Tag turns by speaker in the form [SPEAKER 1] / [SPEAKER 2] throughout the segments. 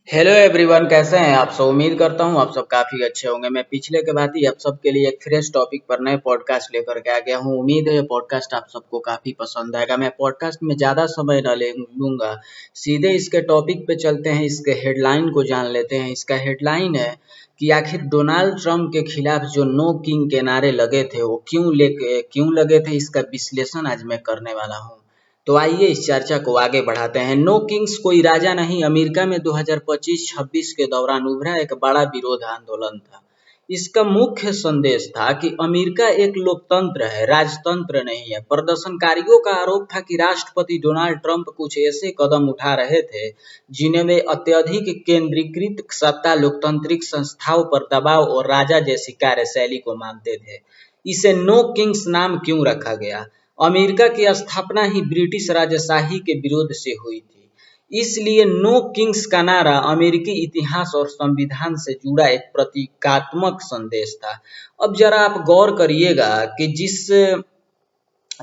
[SPEAKER 1] Hello everyone, कैसे हैं आप सब। उम्मीद करता हूं आप सब काफ़ी अच्छे होंगे। मैं पिछले के बाद ही आप सबके लिए एक फ्रेश टॉपिक पर नए पॉडकास्ट लेकर के आ गया हूं। उम्मीद है ये पॉडकास्ट आप सबको काफ़ी पसंद आएगा। मैं पॉडकास्ट में ज़्यादा समय न लूंगा, सीधे इसके टॉपिक पे चलते हैं। इसके हेडलाइन को जान लेते हैं। इसका हेडलाइन है कि आखिर डोनाल्ड ट्रंप के खिलाफ जो नो किंग के नारे लगे थे वो क्यों लगे थे, इसका विश्लेषण आज मैं करने वाला हूँ। तो आइए इस चर्चा को आगे बढ़ाते हैं। नो किंग्स कोई राजा नहीं अमेरिका में 2025-26 के दौरान उभरा एक बड़ा विरोध आंदोलन था। इसका मुख्य संदेश था कि अमेरिका एक लोकतंत्र है, राजतंत्र नहीं है। प्रदर्शनकारियों का आरोप था कि राष्ट्रपति डोनाल्ड ट्रंप कुछ ऐसे कदम उठा रहे थे जिन्हें वे अत्यधिक केंद्रीकृत सत्ता, लोकतांत्रिक संस्थाओं पर दबाव और राजा जैसी कार्यशैली को मानते थे। इसे नो किंग्स नाम क्यों रखा गया? अमेरिका की स्थापना ही ब्रिटिश राजशाही के विरोध से हुई थी। इसलिए नो किंग्स का नारा अमेरिकी इतिहास और संविधान से जुड़ा एक प्रतीकात्मक संदेश था। अब जरा आप गौर करिएगा कि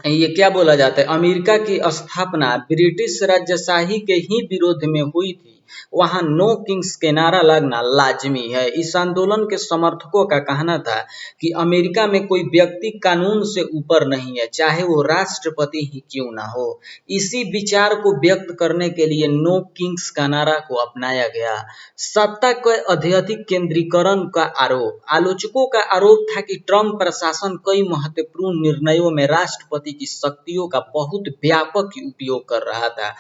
[SPEAKER 1] ये क्या बोला जाता है, अमेरिका की स्थापना ब्रिटिश राजशाही के ही विरोध में हुई थी, वहां नो किंग्स के नारा लगना लाजमी है। इस आंदोलन के समर्थकों का कहना था कि अमेरिका में कोई व्यक्ति कानून से ऊपर नहीं है, चाहे वो राष्ट्रपति ही क्यों ना हो। इसी विचार को व्यक्त करने के लिए नो किंग्स का नारा को अपनाया गया। सत्ता के अत्यधिक केंद्रीकरण का आरोप। आलोचकों का आरोप था कि ट्रंप प्रशासन कई महत्वपूर्ण निर्णयों में राष्ट्रपति की शक्तियों का बहुत व्यापक उपयोग कर रहा था।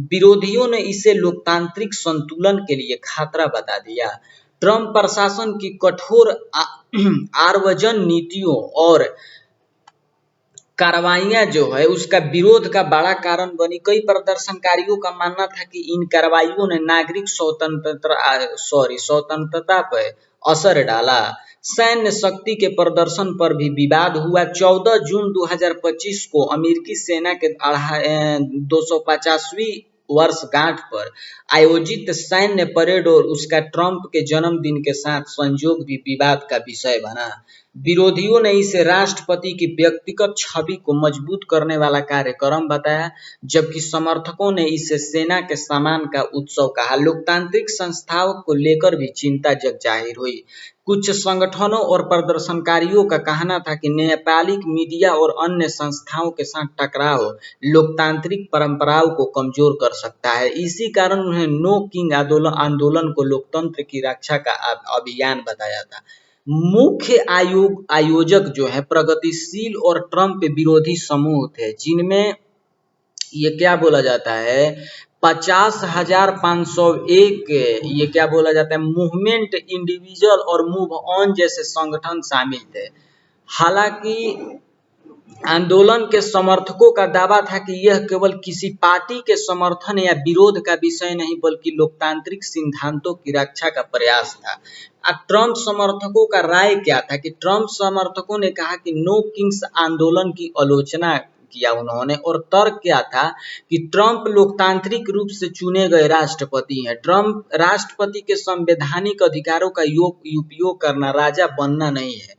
[SPEAKER 1] विरोधियों ने इसे लोकतांत्रिक संतुलन के लिए खतरा बता दिया। ट्रंप प्रशासन की कठोर आव्रजन नीतियों और कार्रवाइयां जो है उसका विरोध का बड़ा कारण बनी। कई प्रदर्शनकारियों का मानना था कि इन कार्रवाइयों ने नागरिक स्वतंत्रता पर असर डाला। सैन्य शक्ति के प्रदर्शन पर भी विवाद हुआ। 14 जून 2025 को अमेरिकी सेना के 250वीं वर्षगांठ पर आयोजित सैन्य परेड और उसका ट्रंप के जन्मदिन के साथ संयोग भी विवाद का विषय बना। विरोधियों ने इसे राष्ट्रपति की व्यक्तिगत छवि को मजबूत करने वाला कार्यक्रम बताया, जबकि समर्थकों ने इसे सेना के सम्मान का उत्सव कहा। लोकतांत्रिक संस्थाओं को लेकर भी चिंता जग जाहिर हुई। कुछ संगठनों और प्रदर्शनकारियों का कहना था कि न्यायपालिक, मीडिया और अन्य संस्थाओं के साथ टकराव लोकतांत्रिक परंपराओं को कमजोर कर सकता है। इसी कारण उन्हें नो किंग आंदोलन को लोकतंत्र की रक्षा का अभियान बताया था। मुख्य आयोजक जो है प्रगतिशील और ट्रंप विरोधी समूह थे, जिनमें ये क्या बोला जाता है 50,501 ये क्या बोला जाता है मूवमेंट इंडिविजुअल और मूव ऑन जैसे संगठन शामिल थे। हालांकि आंदोलन के समर्थकों का दावा था कि यह केवल किसी पार्टी के समर्थन या विरोध का विषय नहीं बल्कि लोकतांत्रिक सिद्धांतों की रक्षा का प्रयास था। ट्रंप समर्थकों का राय क्या था कि ट्रंप समर्थकों ने कहा कि नो किंग्स आंदोलन की आलोचना किया उन्होंने, और तर्क क्या था कि ट्रंप लोकतांत्रिक रूप से चुने गए राष्ट्रपति हैं। ट्रंप राष्ट्रपति के संवैधानिक अधिकारों का उपयोग करना, राजा बनना नहीं है।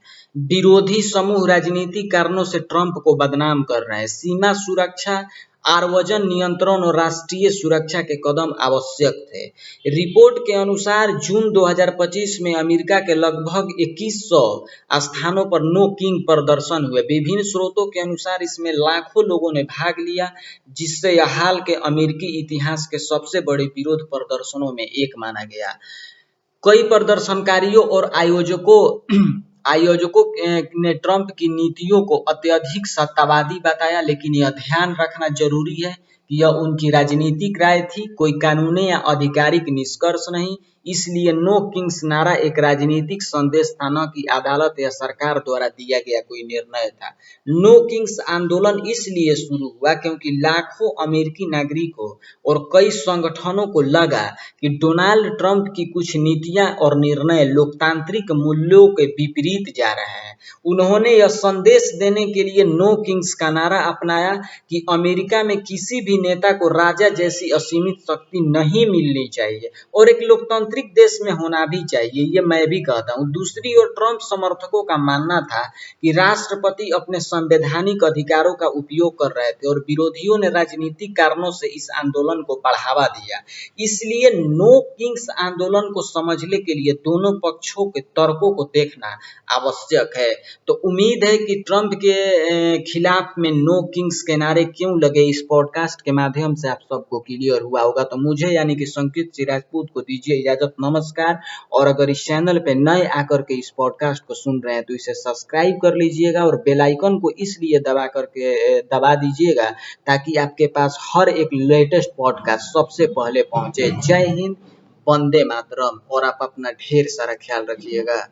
[SPEAKER 1] विरोधी समूह राजनीतिक कारणों से ट्रंप को बदनाम कर रहे हैं। सीमा सुरक्षा, आव्रजन नियंत्रण और राष्ट्रीय सुरक्षा के कदम आवश्यक थे। रिपोर्ट के अनुसार जून 2025 में अमेरिका के लगभग 2100 स्थानों पर नो किंग प्रदर्शन हुए। विभिन्न स्रोतों के अनुसार इसमें लाखों लोगों ने भाग लिया, जिससे यह हाल के अमेरिकी इतिहास के सबसे बड़े विरोध प्रदर्शनों में एक माना गया। कई प्रदर्शनकारियों और आयोजकों ने ट्रंप की नीतियों को अत्यधिक सत्तावादी बताया, लेकिन यह ध्यान रखना जरूरी है कि यह उनकी राजनीतिक राय थी, कोई कानूनी या आधिकारिक निष्कर्ष नहीं। इसलिए नो किंग्स नारा एक राजनीतिक संदेश था, न कि अदालत या सरकार द्वारा दिया गया कोई निर्णय था। नो किंग्स आंदोलन इसलिए शुरू हुआ क्योंकि लाखों अमेरिकी नागरिकों और कई संगठनों को लगा कि डोनाल्ड ट्रंप की कुछ नीतियां और निर्णय लोकतांत्रिक मूल्यों के विपरीत जा रहे हैं। उन्होंने यह संदेश देने के लिए नो किंग्स का नारा अपनाया कि अमेरिका में किसी भी नेता को राजा जैसी असीमित शक्ति नहीं मिलनी चाहिए और एक लोकतांत्रिक लोकतांत्रिक देश में होना भी चाहिए, ये मैं भी कहता हूँ। दूसरी ओर ट्रंप समर्थकों का मानना था कि राष्ट्रपति अपने संवैधानिक अधिकारों का उपयोग कर रहे थे और विरोधियों ने राजनीतिक कारणों से इस आंदोलन को बढ़ावा दिया। इसलिए नो किंग्स आंदोलन को समझने के लिए दोनों पक्षों के तर्कों को देखना आवश्यक है। तो उम्मीद है कि ट्रंप के खिलाफ में नो किंग्स के नारे क्यों लगे, इस पॉडकास्ट के माध्यम से आप सबको क्लियर हुआ होगा। तो मुझे यानी कि संकेत सिंह राजपूत को दीजिए इजाजत, नमस्कार। और अगर इस चैनल पे नए आकर के इस पॉडकास्ट को सुन रहे हैं तो इसे सब्सक्राइब कर लीजिएगा और बेल आइकन को इसलिए दबा दीजिएगा ताकि आपके पास हर एक लेटेस्ट पॉडकास्ट सबसे पहले पहुंचे। जय हिंद, वंदे मातरम, और आप अपना ढेर सारा ख्याल रखिएगा।